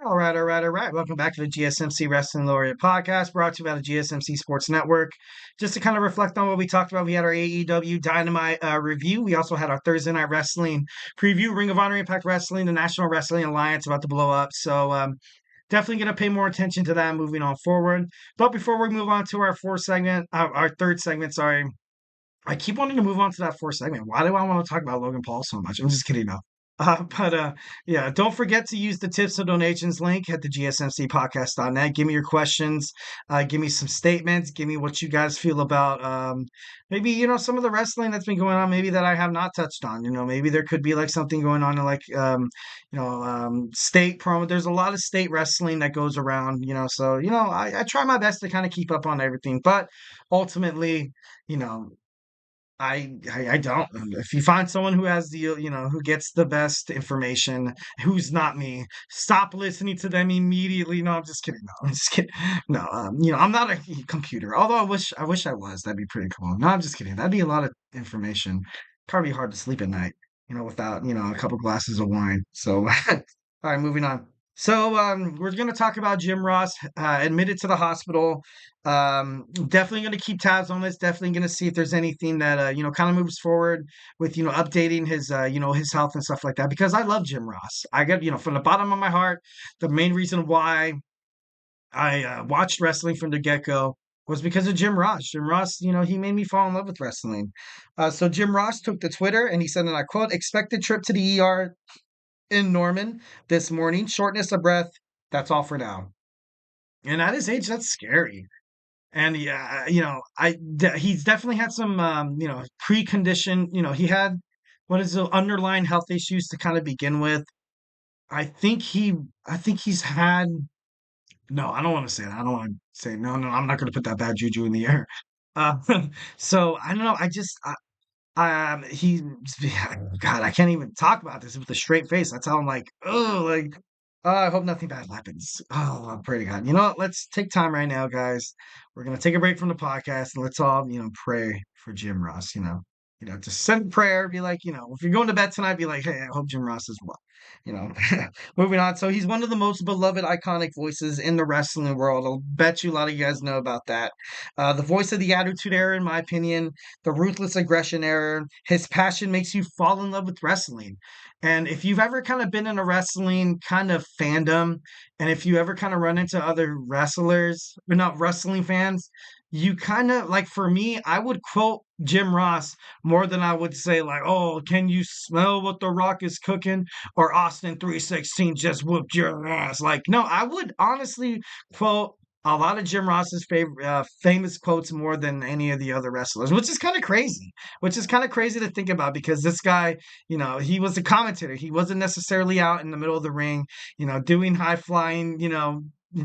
All right. Welcome back to the GSMC Wrestling Laureate Podcast, brought to you by the GSMC Sports Network. Just to kind of reflect on what we talked about, we had our AEW Dynamite review. We also had our Thursday Night Wrestling preview, Ring of Honor, Impact Wrestling, the National Wrestling Alliance about to blow up. So definitely going to pay more attention to that moving on forward. But before we move on to our third segment, sorry, I keep wanting to move on to that fourth segment. Why do I want to talk about Logan Paul so much? I'm just kidding, no. But yeah, don't forget to use the tips and donations link at the GSMCpodcast.net. Give me your questions. Give me some statements. Give me what you guys feel about maybe, some of the wrestling that's been going on, maybe that I have not touched on. Maybe there could be like something going on in like, state promo. There's a lot of state wrestling that goes around, so, I try my best to kind of keep up on everything. But ultimately, you know, I don't. If you find someone who has who gets the best information, who's not me, stop listening to them immediately. No, I'm just kidding. No, I'm just kidding. No, I'm not a computer. Although I wish I was. That'd be pretty cool. No, I'm just kidding. That'd be a lot of information. Probably hard to sleep at night, without, a couple glasses of wine. So, all right, moving on. So we're going to talk about Jim Ross admitted to the hospital. Definitely going to keep tabs on this. Definitely going to see if there's anything that kind of moves forward with updating his his health and stuff like that. Because I love Jim Ross. I get from the bottom of my heart, the main reason why I watched wrestling from the get go was because of Jim Ross. Jim Ross, he made me fall in love with wrestling. So Jim Ross took to Twitter and he said, and I quote, "Expected trip to the ER in Norman this morning. Shortness of breath. That's all for now." And at his age, that's scary. And yeah, he's definitely had some, precondition. He had what is the underlying health issues to kind of begin with. I think he's had. No, I don't want to say that. I don't want to say no. I'm not going to put that bad juju in the air. Uh, so I don't know. He, God, I can't even talk about this with a straight face. That's how I'm like, oh, like, I hope nothing bad happens. Oh, I pray to God. You know what? Let's take time right now, guys. We're gonna take a break from the podcast and let's all, pray for Jim Ross. Just send a prayer. Be like, if you're going to bed tonight, be like, hey, I hope Jim Ross is well. You know, moving on. So he's one of the most beloved, iconic voices in the wrestling world. I'll bet you a lot of you guys know about that. The voice of the Attitude Era, in my opinion, the ruthless aggression era. His passion makes you fall in love with wrestling. And if you've ever kind of been in a wrestling kind of fandom, and if you ever kind of run into other wrestlers, or not wrestling fans, you kind of like for me, I would quote Jim Ross more than I would say, like, oh, can you smell what The Rock is cooking? Or Austin 316 just whooped your ass. Like, no, I would honestly quote a lot of Jim Ross's favorite famous quotes more than any of the other wrestlers, which is kind of crazy. Which is kind of crazy to think about because this guy, he was a commentator. He wasn't necessarily out in the middle of the ring, doing high flying,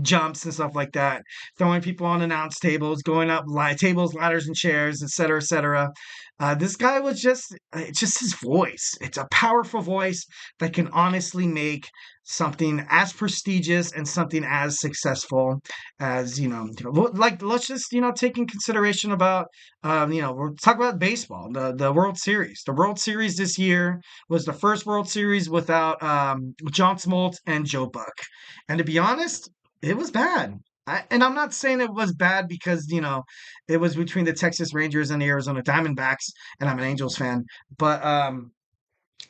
jumps and stuff like that, throwing people on announce tables, going up tables, ladders, and chairs, etc., etc. This guy was it's just his voice. It's a powerful voice that can honestly make something as prestigious and something as successful as like let's just take in consideration about we're talking about baseball, the World Series. The World Series this year was the first World Series without John Smoltz and Joe Buck, and to be honest, it was bad. And I'm not saying it was bad because, it was between the Texas Rangers and the Arizona Diamondbacks, and I'm an Angels fan. But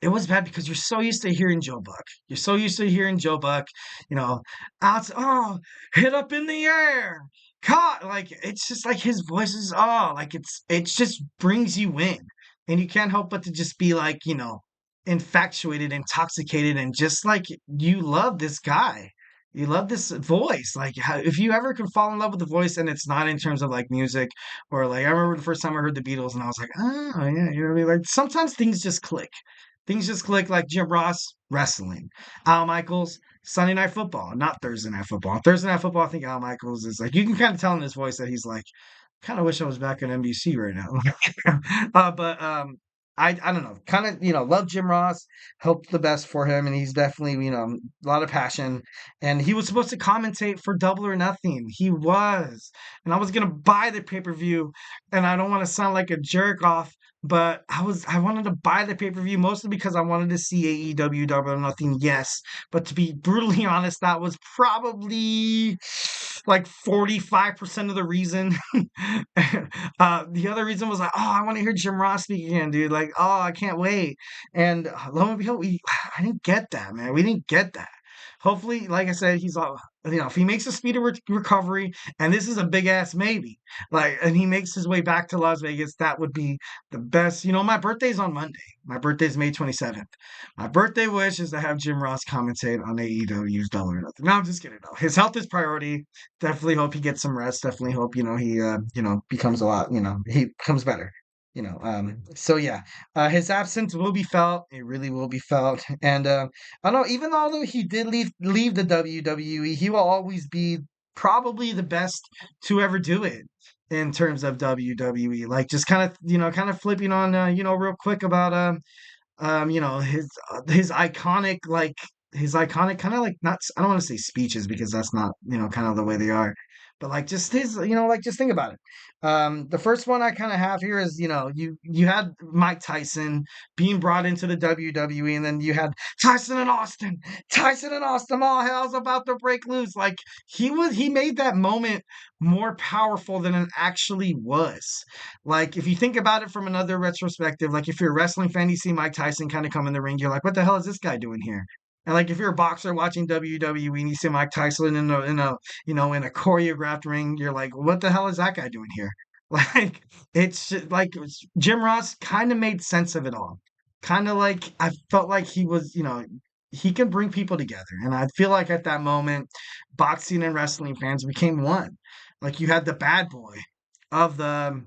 it was bad because you're so used to hearing Joe Buck. You're so used to hearing Joe Buck, you know, hit up in the air. Caught. Like, it's just like his voice is, like it just brings you in. And you can't help but to just be like, infatuated, intoxicated, and just like you love this guy. You love this voice. Like, if you ever can fall in love with the voice, and it's not in terms of like music or like, I remember the first time I heard the Beatles, and I was like, oh yeah, what I mean? Like sometimes things just click. Things just click, like Jim Ross, wrestling. Al Michaels, Sunday Night Football, not Thursday Night Football. Thursday Night Football, I think Al Michaels is like, you can kind of tell in his voice that he's like, kind of wish I was back on NBC right now. But I don't know, kind of love Jim Ross, hope the best for him, and he's definitely a lot of passion. And he was supposed to commentate for Double or Nothing. He was, and I was gonna buy the pay per view, and I don't want to sound like a jerk off, but I wanted to buy the pay-per-view mostly because I wanted to see AEW Double or Nothing, yes. But to be brutally honest, that was probably like 45% of the reason. The other reason was like, oh, I want to hear Jim Ross speak again, dude. Like, oh, I can't wait. And lo and behold, I didn't get that, man. We didn't get that. Hopefully, like I said, he's all, if he makes a speedy recovery, and this is a big ass maybe, like, and he makes his way back to Las Vegas, that would be the best. My birthday's on Monday. My birthday's May 27th. My birthday wish is to have Jim Ross commentate on AEW's Double or Nothing. No, I'm just kidding. No. His health is priority. Definitely hope he gets some rest. Definitely hope, he, becomes a lot, he becomes better. So yeah, his absence will be felt. It really will be felt. And I don't know, even although he did leave the WWE, he will always be probably the best to ever do it in terms of WWE. Like just kind of flipping on, real quick about his iconic kind of like not I don't want to say speeches because that's not kind of the way they are, but like just his like just think about it. The first one I kind of have here is you had Mike Tyson being brought into the WWE, and then you had Tyson and Austin, all hell's about to break loose. Like he made that moment more powerful than it actually was. Like, if you think about it from another retrospective, like if you're a wrestling fan, you see Mike Tyson kind of come in the ring, you're like, what the hell is this guy doing here? And like if you're a boxer watching WWE and you see Mike Tyson in a choreographed ring, you're like, what the hell is that guy doing here? Like Jim Ross kind of made sense of it all. Kind of like I felt like he was, he can bring people together. And I feel like at that moment, boxing and wrestling fans became one. Like you had the bad boy of the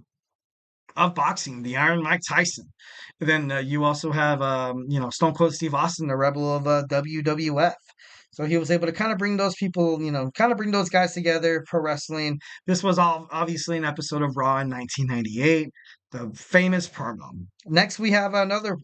of boxing, the Iron Mike Tyson. And then you also have, Stone Cold Steve Austin, the rebel of WWF. So he was able to kind of bring those people, kind of bring those guys together, pro wrestling. This was all obviously an episode of Raw in 1998, the famous promo. Next, we have another,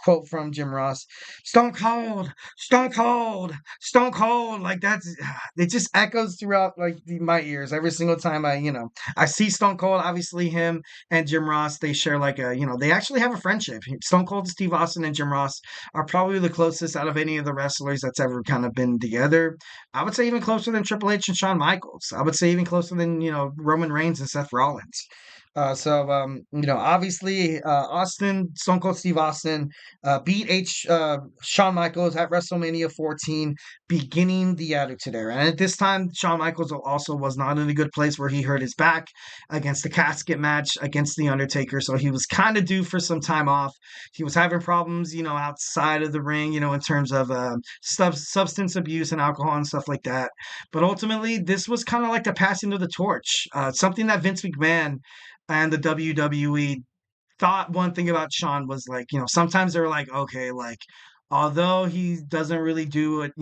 quote from Jim Ross: "Stone Cold, Stone Cold, Stone Cold." Like it just echoes throughout like my ears every single time I see Stone Cold. Obviously, him and Jim Ross, they share like they actually have a friendship. Stone Cold Steve Austin and Jim Ross are probably the closest out of any of the wrestlers that's ever kind of been together. I would say even closer than Triple H and Shawn Michaels. I would say even closer than, Roman Reigns and Seth Rollins. Obviously, Stone Cold Steve Austin, beat Shawn Michaels at WrestleMania 14, beginning the Attitude Era. And at this time, Shawn Michaels also was not in a good place where he hurt his back against the casket match against The Undertaker. So he was kind of due for some time off. He was having problems, outside of the ring, in terms of substance abuse and alcohol and stuff like that. But ultimately, this was kind of like the passing of the torch, something that Vince McMahon and the WWE thought one thing about Shawn was like, sometimes they were like, okay, like, although he doesn't really do it,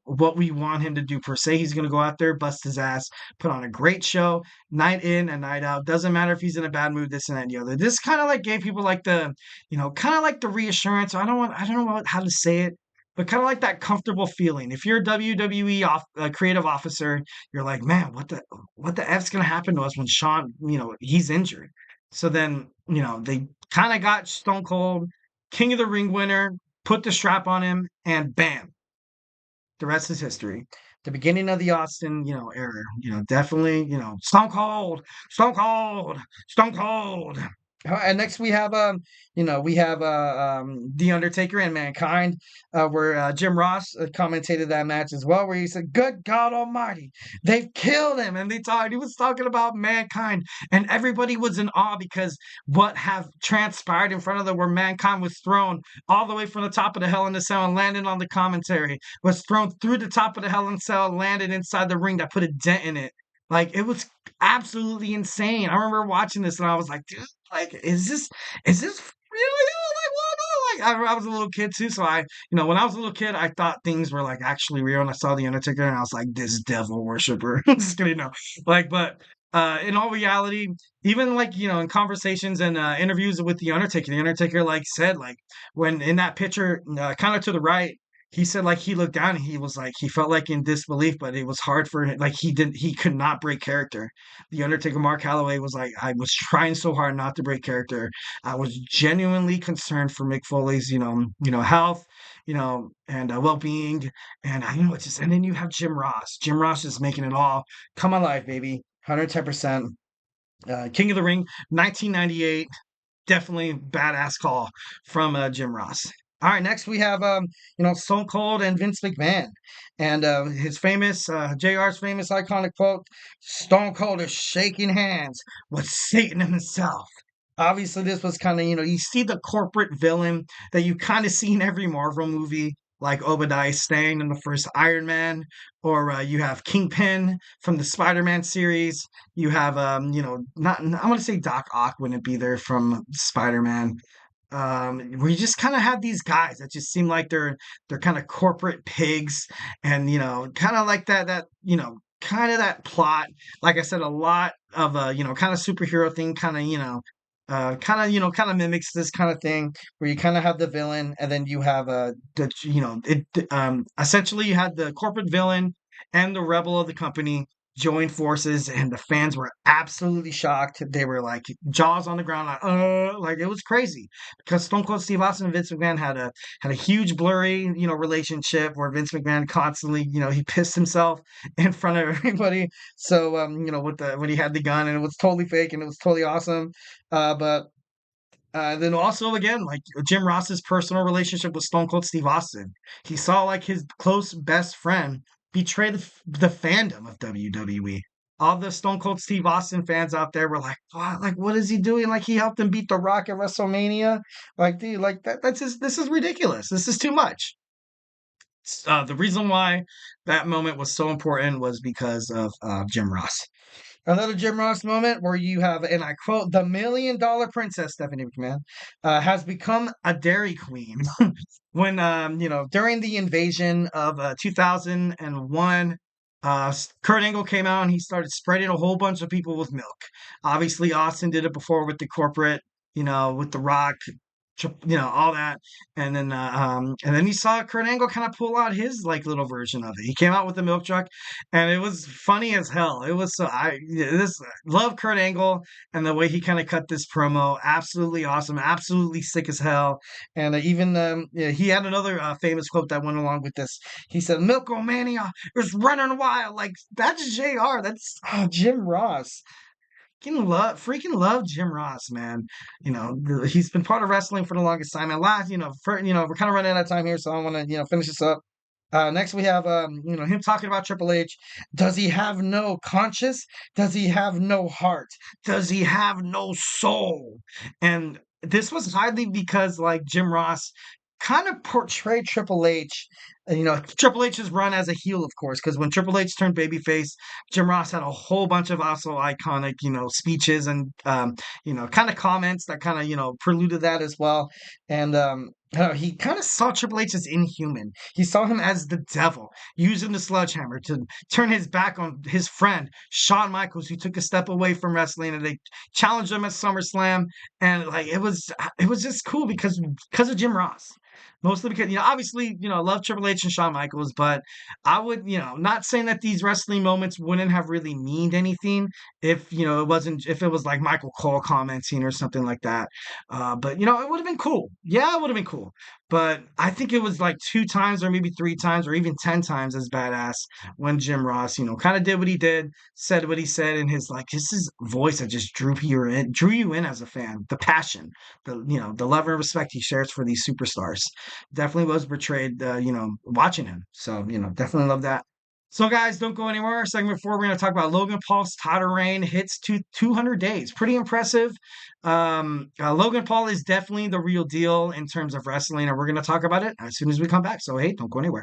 what we want him to do per se, he's going to go out there, bust his ass, put on a great show, night in and night out. Doesn't matter if he's in a bad mood, this and that and the other. This kind of like gave people like kind of like the reassurance. I don't know how to say it, but kind of like that comfortable feeling. If you're a WWE creative officer, you're like, man, what the F's going to happen to us when Shawn, he's injured. So then, they kind of got Stone Cold, King of the Ring winner, put the strap on him, and bam, the rest is history. The beginning of the Austin, era, definitely, Stone Cold, Stone Cold, Stone Cold. And next we have The Undertaker and Mankind, where Jim Ross commentated that match as well, where he said, "Good God Almighty, they've killed him," and he was talking about Mankind, and everybody was in awe because what have transpired in front of them, where Mankind was thrown all the way from the top of the Hell in a Cell and landed on the commentary, was thrown through the top of the Hell in a Cell, landed inside the ring that put a dent in it. Like it was absolutely insane. I remember watching this and I was like, dude, like, is this really? Like, I was a little kid too, so when I was a little kid, I thought things were like actually real, and I saw the Undertaker, and I was like, this devil worshiper. Just kidding, no. Like, but in all reality, even like in conversations and interviews with the Undertaker like said like when in that picture, kind of to the right. he said like he looked down and he was like he felt like in disbelief, but it was hard for him. Like he could not break character. The Undertaker Mark Calloway was like, I was trying so hard not to break character. I was genuinely concerned for Mick Foley's health, and well being, and I know it's just. And then you have Jim Ross. Jim Ross is making it all come alive, baby. 110%. King of the Ring, 1998. Definitely badass call from Jim Ross. All right, next we have Stone Cold and Vince McMahon, and his famous JR's famous iconic quote: "Stone Cold is shaking hands with Satan himself." Obviously, this was kind of you see the corporate villain that you kind of see in every Marvel movie, like Obadiah Stane in the first Iron Man, or you have Kingpin from the Spider-Man series. You have not I want to say Doc Ock wouldn't be there from Spider-Man, where you just kind of have these guys that just seem like they're kind of corporate pigs, and kind of like that kind of that plot. Like I said, a lot of kind of superhero thing, kind of kind of mimics this kind of thing where you kind of have the villain, and then you have essentially you had the corporate villain and the rebel of the company join forces, and the fans were absolutely shocked. They were like jaws on the ground, like it was crazy because Stone Cold Steve Austin and Vince McMahon had a huge blurry relationship where Vince McMahon constantly he pissed himself in front of everybody. So with the when he had the gun, and it was totally fake and it was totally awesome. But then also again, like Jim Ross's personal relationship with Stone Cold Steve Austin, he saw like his close best friend betray the fandom of WWE. All the Stone Cold Steve Austin fans out there were like, "What? Like, what is he doing? Like, he helped him beat The Rock at WrestleMania? Like, dude, like that's just this is ridiculous. This is too much." The reason why that moment was so important was because of Jim Ross. Another Jim Ross moment where you have, and I quote, "The $1 million princess, Stephanie McMahon, has become a Dairy Queen." When, during the invasion of 2001, Kurt Angle came out and he started spreading a whole bunch of people with milk. Obviously, Austin did it before with the corporate, with The Rock, all that. And then you saw Kurt Angle kind of pull out his like little version of it. He came out with the milk truck, and it was funny as hell. It was so I this love Kurt Angle and the way he kind of cut this promo. Absolutely awesome, absolutely sick as hell. And even he had another famous quote that went along with this. He said, "Milkomania is running wild." Like that's Jr. That's Jim Ross. Freaking love Jim Ross, man. He's been part of wrestling for the longest time. And last, we're kind of running out of time here, so I want to, finish this up. Next we have, him talking about Triple H. Does he have no conscience? Does he have no heart? Does he have no soul? And this was hardly because like Jim Ross kind of portrayed Triple H. Triple H's run as a heel, of course, because when Triple H turned babyface, Jim Ross had a whole bunch of also iconic, speeches and, kind of comments that kind of, preluded that as well. And, he kind of saw Triple H as inhuman. He saw him as the devil, using the sledgehammer to turn his back on his friend, Shawn Michaels, who took a step away from wrestling, and they challenged him at SummerSlam. And like it was just cool because of Jim Ross. Mostly because, obviously, I love Triple H and Shawn Michaels, but I would, not saying that these wrestling moments wouldn't have really meaned anything if, if it was like Michael Cole commenting or something like that. But, it would have been cool. Yeah, it would have been cool. But I think it was like 2 times or maybe 3 times or even 10 times as badass when Jim Ross, kind of did what he did, said what he said, and his voice that just drew you in as a fan. The passion, the love and respect he shares for these superstars definitely was portrayed, watching him. So, definitely love that. So, guys, don't go anywhere. Segment 4, we're going to talk about Logan Paul's title reign hits 200 days. Pretty impressive. Logan Paul is definitely the real deal in terms of wrestling, and we're going to talk about it as soon as we come back. So, hey, don't go anywhere.